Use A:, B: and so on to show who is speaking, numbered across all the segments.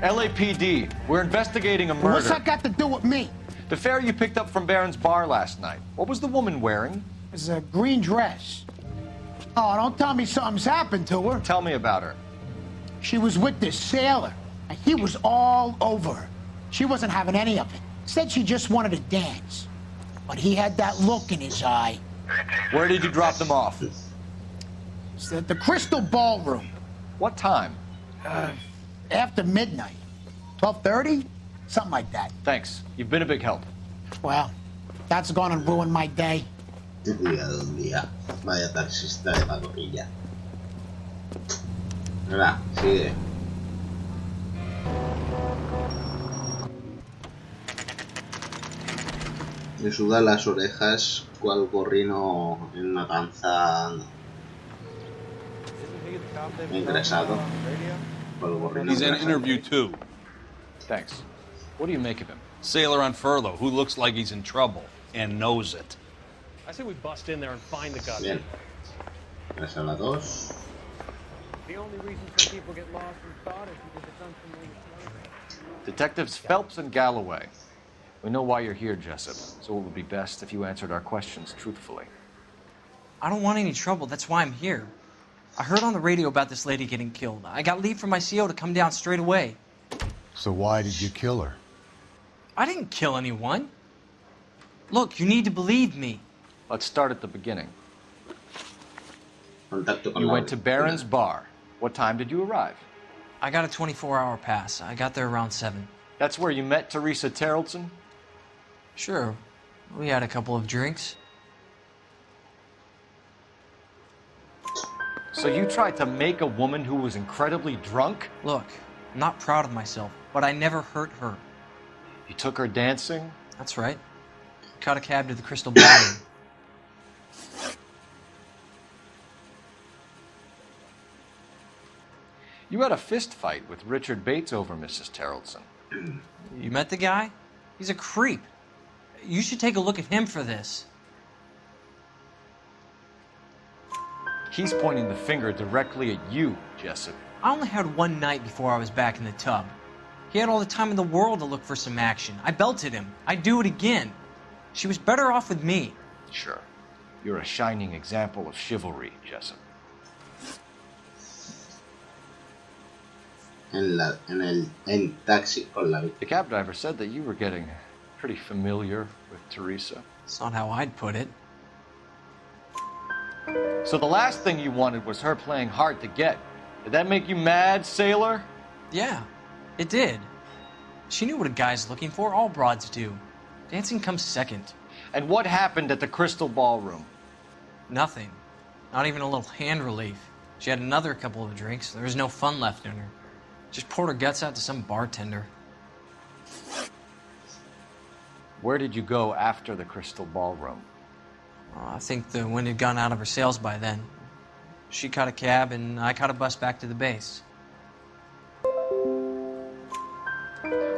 A: LAPD, we're investigating a murder.
B: What's that got to do with me?
A: The fare you picked up from Barron's bar last night. What was the woman wearing?
B: It's a green dress. Oh, don't tell me something's happened to her.
A: Tell me about her.
B: She was with this sailor, and he was all over her. She wasn't having any of it. Said she just wanted to dance. But he had that look in his eye.
A: Where did you drop them off?
B: It's at the Crystal Ballroom.
A: What time?
B: After midnight. 12:30? Something like that.
A: Thanks. You've been a big help.
B: Well, that's gonna ruin my day.
C: Ten cuidado un día. Vaya taxista de patrulla. Venga, sigue. Me sudan las orejas cual gorrino en una danza ingresado. Cual gorrino
D: He's in
C: ingresado.
D: interview too.
A: Thanks. What do you make of him?
D: Sailor on furlough who looks like he's in trouble and knows it.
E: I say we bust in there and find the guy.
C: Bien. Esa es la 2.
E: The only reason some people get lost in thought is because it's unfamiliar.
A: Detectives Phelps and Galloway. We know why you're here, Jessup, so it would be best if you answered our questions truthfully.
F: I don't want any trouble. That's why I'm here. I heard on the radio about this lady getting killed. I got leave from my CO to come down straight away.
G: So why did you kill her?
F: I didn't kill anyone. Look, you need to believe me.
A: Let's start at the beginning.
C: Contacto con
A: You
C: la
A: went to Barron's bar. What time did you arrive?
F: I got a 24-hour pass. I got there around 7.
A: That's where you met Teresa Terrelson?
F: Sure, we had a couple of drinks.
A: So you tried to make a woman who was incredibly drunk?
F: Look, I'm not proud of myself, but I never hurt her.
A: You took her dancing?
F: That's right. Caught a cab to the Crystal Ballroom.
A: You had a fist fight with Richard Bates over Mrs. Terrelson.
F: You met the guy? He's a creep. You should take a look at him for this.
A: He's pointing the finger directly at you, Jessup.
F: I only had one night before I was back in the tub. He had all the time in the world to look for some action. I belted him. I'd do it again. She was better off with me.
A: Sure. You're a shining example of chivalry, Jessup.
C: En taxi con la
A: The cab driver said that you were getting pretty familiar with Teresa.
F: That's not how I'd put it.
A: So the last thing you wanted was her playing hard to get. Did that make you mad, sailor?
F: Yeah, it did. She knew what a guy's looking for. All broads do. Dancing comes second.
A: And what happened at the Crystal Ballroom?
F: Nothing. Not even a little hand relief. She had another couple of drinks. There was no fun left in her. Just poured her guts out to some bartender.
A: Where did you go after the Crystal Ballroom?
F: I think the wind had gone out of her sails by then. She caught a cab, and I caught a bus back to the base.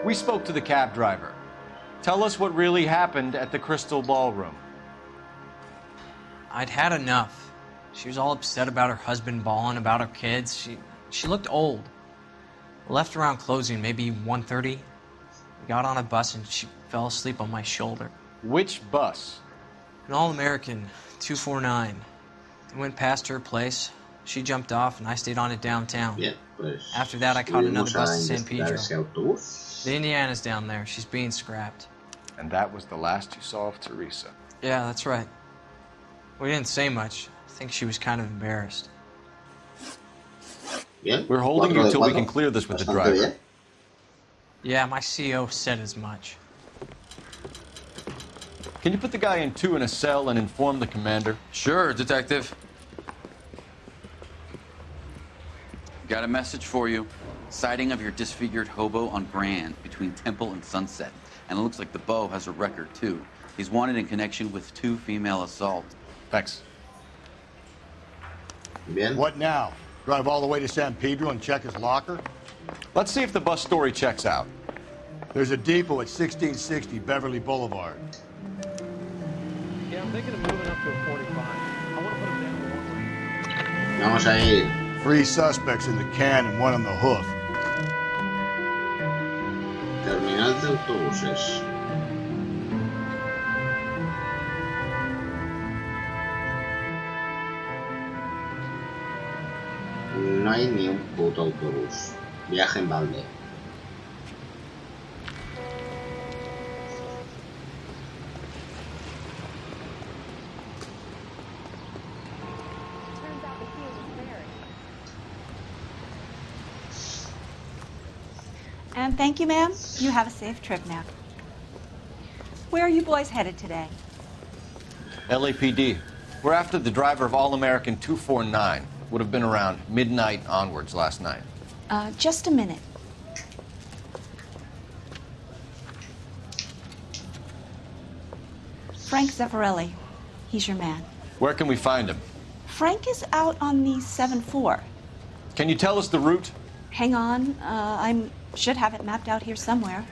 A: We spoke to the cab driver. Tell us what really happened at the Crystal Ballroom.
F: I'd had enough. She was all upset about her husband bawling about her kids. She looked old. Left around closing, maybe 1:30. We got on a bus, and she fell asleep on my shoulder.
A: Which bus?
F: An All-American, 249. I went past her place. She jumped off, and I stayed on it downtown.
C: Bien, pues
F: After that, I caught another bus to San
C: investigar
F: Pedro.
C: ese autobús.
F: The Indiana's down there. She's being scrapped.
A: And that was the last you saw of Teresa.
F: Yeah, that's right. We didn't say much. I think she was kind of embarrassed.
C: Bien.
A: We're holding
C: 4
A: you
C: de
A: till we
C: 4.
A: can clear this with the
C: Bastante
A: driver.
C: bien.
F: Yeah, my CO said as much.
A: Can you put the guy in 2 in a cell and inform the commander?
H: Sure, Detective. Got a message for you. Sighting of your disfigured hobo on Grand between Temple and Sunset. And it looks like the Beau has a record, too. He's wanted in connection with 2 female assaults.
A: Thanks.
C: Bien.
G: What now? Drive all the way to San Pedro and check his locker?
A: Let's see if the bus story checks out.
G: There's a depot at 1660 Beverly Boulevard.
E: Yeah, I'm thinking of moving up to a 45. I want to put him down the one way.
C: Vamos a ir.
G: 3 suspects in the can and 1 on the hoof.
C: de autobuses. No hay ni un puto autobús. Viaje en balde.
I: And thank you, ma'am. You have a safe trip now. Where are you boys headed today?
A: LAPD. We're after the driver of All-American 249. Would have been around midnight onwards last night.
I: Just a minute. Frank Zeffirelli. He's your man.
A: Where can we find him?
I: Frank is out on the 7-4.
A: Can you tell us the route?
I: Hang on. I should have it mapped out here somewhere.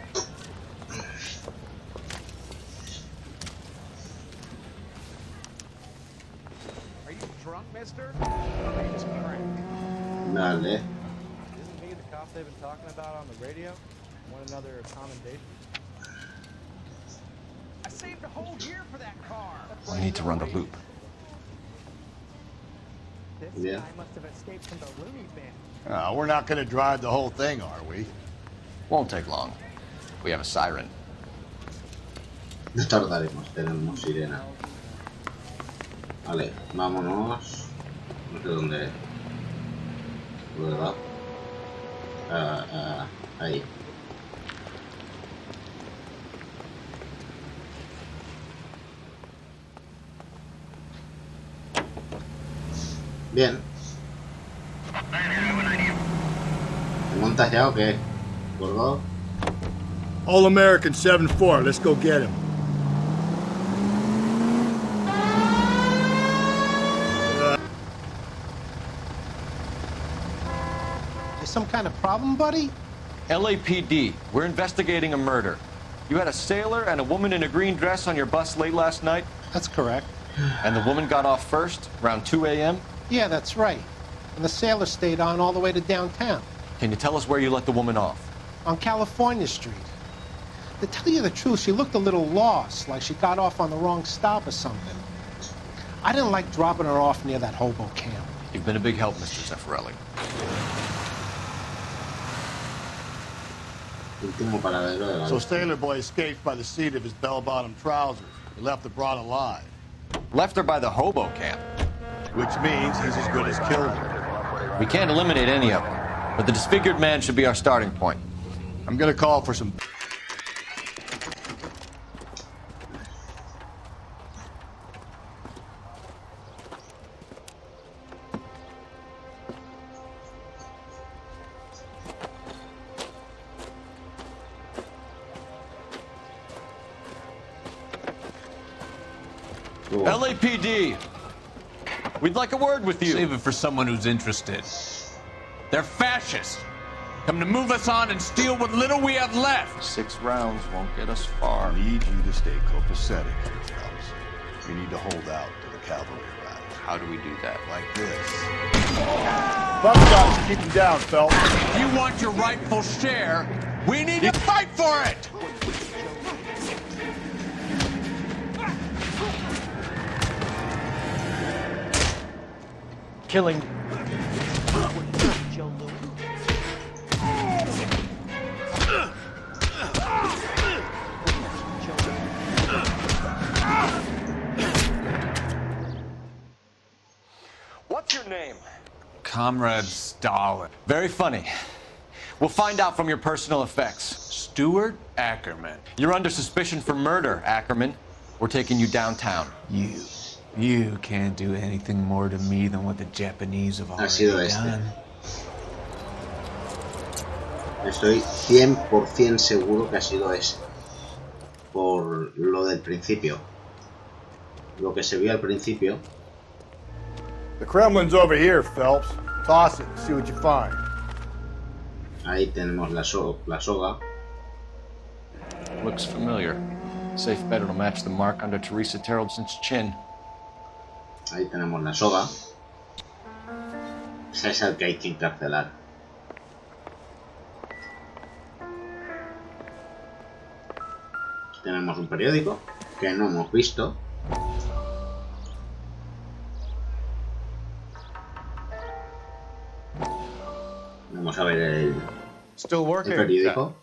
E: Are you drunk, mister? Or are you just crank?
C: Dale.
E: Isn't he the cop they've been talking about on the radio? Want another commendation? I saved a whole year for that car.
A: We need to run the loop.
E: This
C: Yeah.
E: guy must have escaped from the Looney bin.
G: We're not going to drive the whole thing, are we?
A: Won't take long. We have a siren.
C: No tardaremos, tenemos sirena. Vale, vámonos. No sé dónde. ¿Verdad? Ahí. Bien. ¿Te montas ya o qué? ¿Gordo?
G: All American 7-4. Let's go get him.
B: There's some kind of problem, buddy?
A: LAPD. We're investigating a murder. You had a sailor and a woman in a green dress on your bus late last night?
J: That's correct.
A: And the woman got off first, around 2 a.m.?
J: Yeah, that's right. And the sailor stayed on all the way to downtown,
A: Can you tell us where you let the woman off?
J: on California Street. To tell you the truth, she looked a little lost, like she got off on the wrong stop or something. I didn't like dropping her off near that hobo camp.
A: You've been a big help, Mr. Zeffirelli.
C: Último paradero de la
G: So Sailor Boy escaped by the seat of his bell-bottom trousers. He left the broad alive,
A: Left her by the hobo camp.
G: which means he's as good as killed her.
A: We can't eliminate any of them, but the disfigured man should be our starting point.
G: I'm gonna call for some...
A: LAPD! We'd like a word with you.
D: Save it for someone who's interested. They're fascists. Come to move us on and steal what little we have left.
A: 6 rounds won't get us far.
G: I need you to stay copacetic here, fellas. You need to hold out to the cavalry arrives.
A: How do we do that?
G: Like this. Buckshots, keep him down, Phelps.
D: If you want your rightful share, we need to fight for it!
A: Killing. What's your name?
D: Comrade Stalin.
A: Very funny. We'll find out from your personal effects.
D: Stuart Ackerman.
A: You're under suspicion for murder, Ackerman. We're taking you downtown.
D: You can't do anything more to me than what the Japanese have
C: Ha sido
D: already
C: este.
D: done.
C: Estoy 100% seguro que ha sido ese. Por lo del principio. Lo que se vio al principio.
G: The Kremlin's over here, Phelps. Toss it, see what you find.
C: Ahí tenemos la soga.
A: Looks familiar. Safe bet it'll match the mark under Teresa Terrelson's chin.
C: Ahí tenemos la soga. Ese es el que hay que encarcelar. tenemos un periódico que no hemos visto. Vamos a ver el periódico.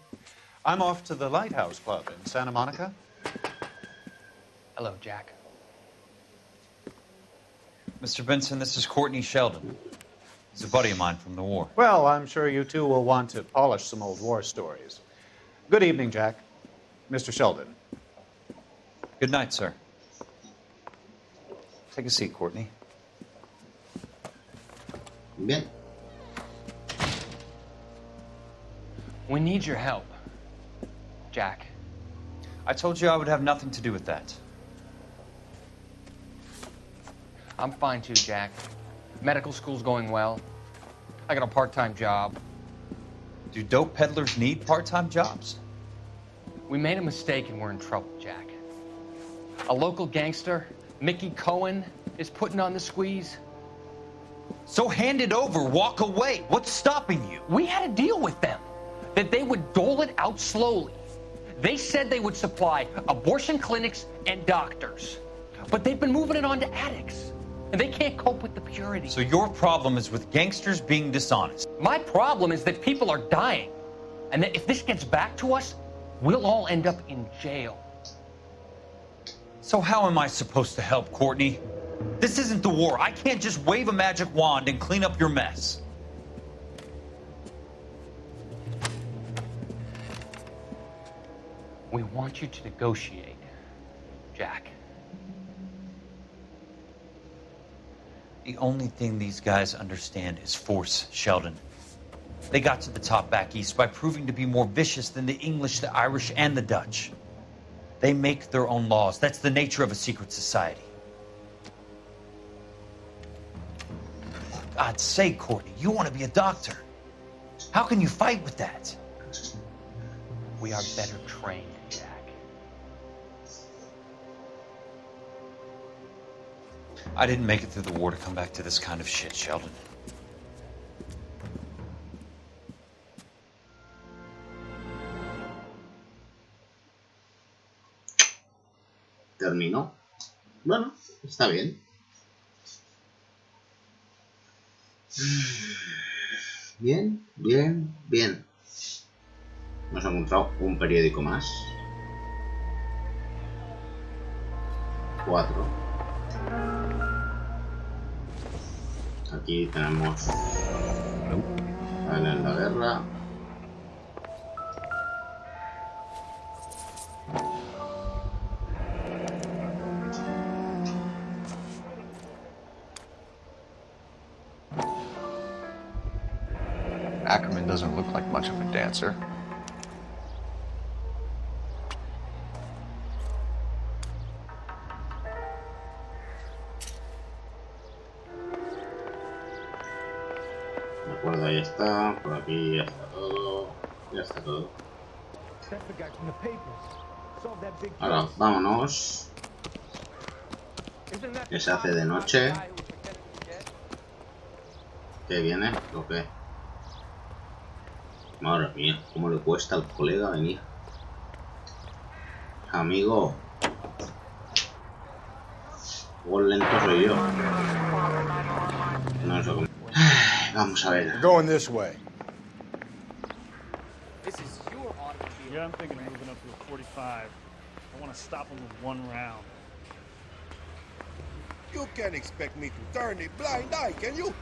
K: I'm off to the Lighthouse Club in Santa Monica.
E: Hello, Jack.
L: Mr. Benson, this is Courtney Sheldon. He's a buddy of mine from the war.
K: Well, I'm sure you two will want to polish some old war stories. Good evening, Jack. Mr. Sheldon.
L: Good night, sir. Take a seat, Courtney.
C: Bien.
E: We need your help, Jack.
L: I told you I would have nothing to do with that.
E: I'm fine too, Jack. Medical school's going well. I got a part-time job.
L: Do dope peddlers need part-time jobs?
E: We made a mistake and we're in trouble, Jack. A local gangster, Mickey Cohen, is putting on the squeeze.
L: So hand it over, walk away. What's stopping you?
E: We had a deal with them that they would dole it out slowly. They said they would supply abortion clinics and doctors, but they've been moving it on to addicts, and they can't cope with the purity.
L: So your problem is with gangsters being dishonest.
E: My problem is that people are dying, and that if this gets back to us, we'll all end up in jail.
L: So how am I supposed to help, Courtney? This isn't the war. I can't just wave a magic wand and clean up your mess.
E: We want you to negotiate, Jack.
L: The only thing these guys understand is force, Sheldon. They got to the top back east by proving to be more vicious than the English, the Irish, and the Dutch. They make their own laws. That's the nature of a secret society. For God's sake, Courtney, you want to be a doctor. How can you fight with that?
E: We are better trained, Jack.
L: I didn't make it through the war to come back to this kind of shit, Sheldon.
C: Terminó. Bueno, está bien. Bien, bien, bien. Hemos encontrado un periódico más. 4. Aquí tenemos en la guerra.
A: Ackerman doesn't look like much of a dancer.
C: De acuerdo, ahí está. Por aquí ya está todo. Ya está todo. Ahora, vámonos. Que se hace de noche. ¿Qué viene? ¿Lo qué? Madre mía, cómo le cuesta al colega venir. Amigo. O lento soy yo. No sé cómo. Vamos a ver.
G: Going this way.
M: Yeah, I'm thinking of moving up to a 45. I want to stop him with one round.
G: You can't expect me to turn a blind eye, can you?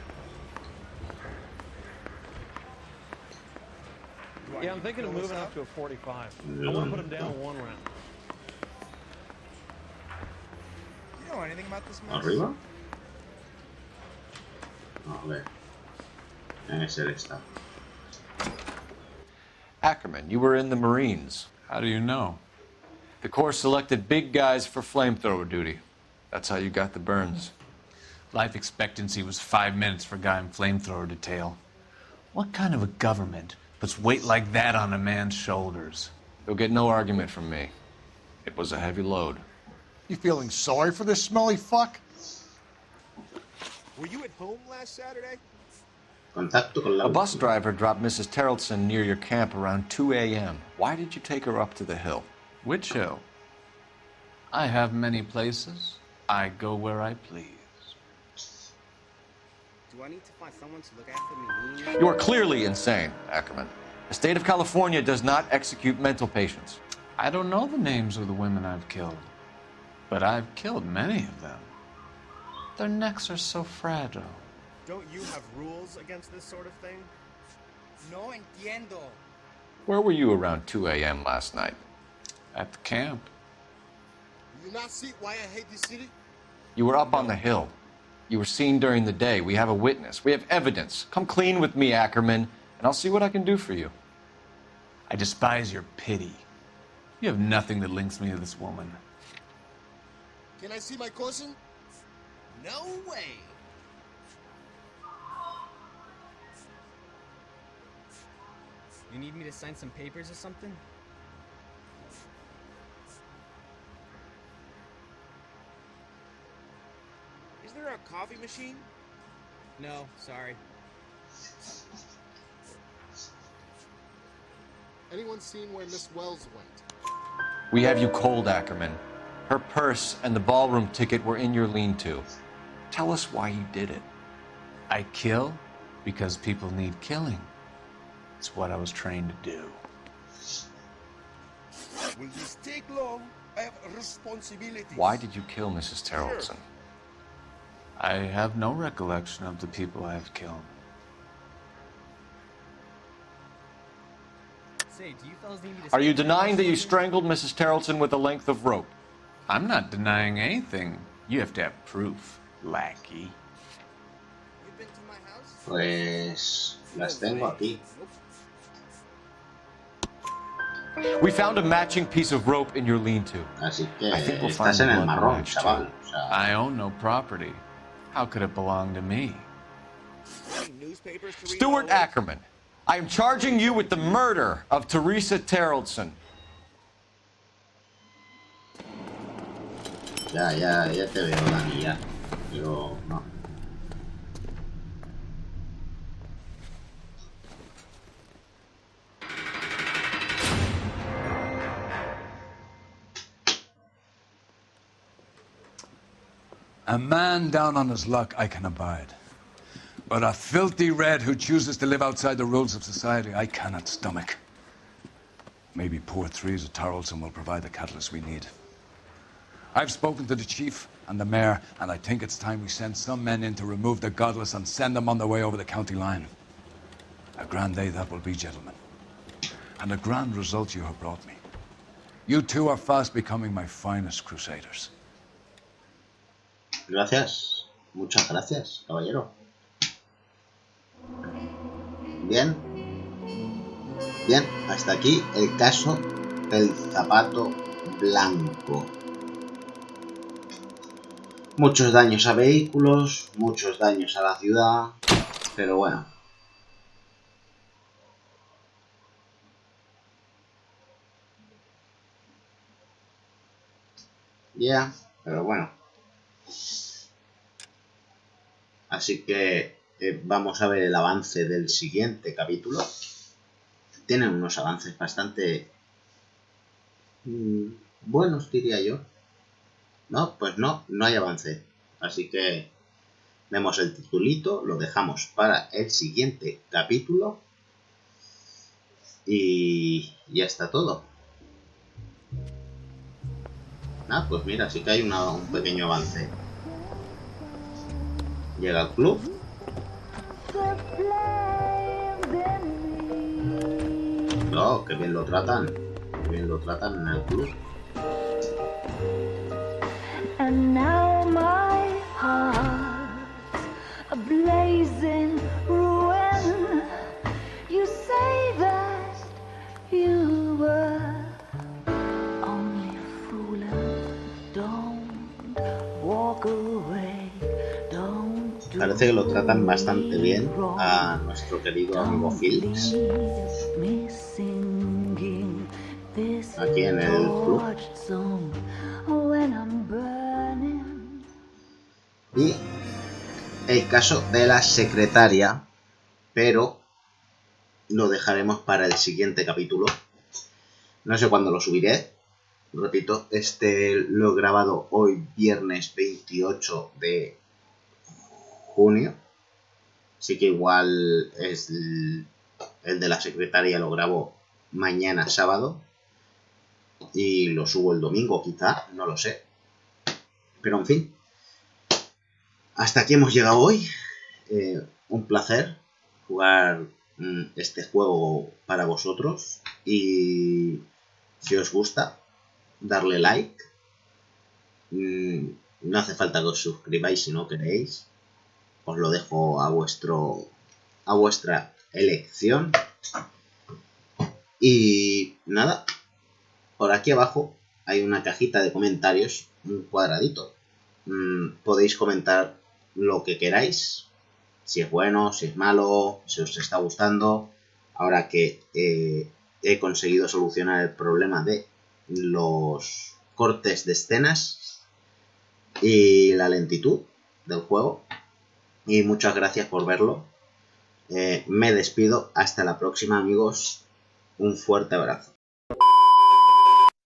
M: Yeah, I'm thinking of moving up to a 45. I want to put him down in one round.
G: You know anything about this mess?
C: ¿Arriba? A ver. Tiene que ser esta.
A: Ackerman, you were in the Marines.
D: How do you know?
A: The Corps selected big guys for flamethrower duty. That's how you got the burns.
D: Life expectancy was 5 minutes for a guy in flamethrower detail. What kind of a government puts weight like that on a man's shoulders?
A: You'll get no argument from me. It was a heavy load.
G: You feeling sorry for this smelly fuck? Were you at home last Saturday?
C: Contacto con la...
A: A bus driver dropped Mrs. Terrelson near your camp around 2 a.m. Why did you take her up to the hill?
D: Which hill? I have many places. I go where I please.
N: Do I need to find someone to look after me?
A: You are clearly insane, Ackerman. The state of California does not execute mental patients.
D: I don't know the names of the women I've killed, but I've killed many of them. Their necks are so fragile.
N: Don't you have rules against this sort of thing? No entiendo.
A: Where were you around 2 a.m. last night?
D: At the camp.
N: Do you not see why I hate this city?
A: You were up on the hill. You were seen during the day. We have a witness. We have evidence. Come clean with me, Ackerman, and I'll see what I can do for you.
D: I despise your pity. You have nothing that links me to this woman.
N: Can I see my cousin? No way. You need me to sign some papers or something? Is there a coffee machine? No, sorry. Anyone seen where Miss Wells went?
A: We have you cold, Ackerman. Her purse and the ballroom ticket were in your lean-to. Tell us why you did it.
D: I kill because people need killing. It's what I was trained to do.
N: Will this take long? I have responsibilities.
A: Why did you kill Mrs. Terrellson?
D: I have no recollection of the people I have killed.
N: Say, do you fellas need me to
A: Are you denying that you strangled Mrs. Terrellson with a length of rope?
D: I'm not denying anything. You have to have proof, lackey.
N: You've been to my house?
C: Pues las tengo aquí.
A: We found a matching piece of rope in your lean-to.
C: Así que
A: I think we'll
C: estás
A: find
C: en el
A: blood
C: marrón,
A: match,
C: chaval.
A: too.
C: O sea,
D: I own no property. How could it belong to me?
N: Newspapers to read
A: Stuart
N: always?
A: Ackerman, I am charging you with the murder of Teresa Terrellson.
C: ya te veo, Dani, ya. Pero no.
O: A man down on his luck I can abide. But a filthy red who chooses to live outside the rules of society, I cannot stomach. Maybe poor threes of Tarleton will provide the catalyst we need. I've spoken to the chief and the mayor, and I think it's time we send some men in to remove the godless and send them on their way over the county line. A grand day that will be, gentlemen. And a grand result you have brought me. You two are fast becoming my finest crusaders.
C: Gracias. Muchas gracias, caballero. Bien. Bien, hasta aquí el caso del zapato blanco. Muchos daños a vehículos, muchos daños a la ciudad, pero bueno. Ya, pero bueno. Así que vamos a ver el avance del siguiente capítulo. Tienen unos avances bastante buenos, diría yo. No, pues no hay avance. Así que vemos el titulito, lo dejamos para el siguiente capítulo. Y ya está todo. Pues mira, sí que hay un pequeño avance. Llega al club. No, que bien lo tratan. Que bien lo tratan en el club.
P: And now my heart's a blazing ruin. You say that you were only fooling. Don't walk away. Don't do.
C: Parece que lo tratan bastante bien a nuestro querido amigo Felix. Aquí en el club. Y el caso de la secretaria, pero lo dejaremos para el siguiente capítulo. No sé cuándo lo subiré, repito, este lo he grabado hoy viernes 28 de junio. Así que igual es el de la secretaria lo grabo mañana sábado y lo subo el domingo quizá, no lo sé. Pero en fin, hasta aquí hemos llegado hoy. Un placer jugar este juego para vosotros y si os gusta, darle like. No hace falta que os suscribáis si no queréis. Os lo dejo a vuestra elección. Y nada, por aquí abajo hay una cajita de comentarios, un cuadradito. Podéis comentar lo que queráis, si es bueno, si es malo, si os está gustando. Ahora que he conseguido solucionar el problema de los cortes de escenas y la lentitud del juego. Y muchas gracias por verlo. Me despido. Hasta la próxima, amigos. Un fuerte abrazo.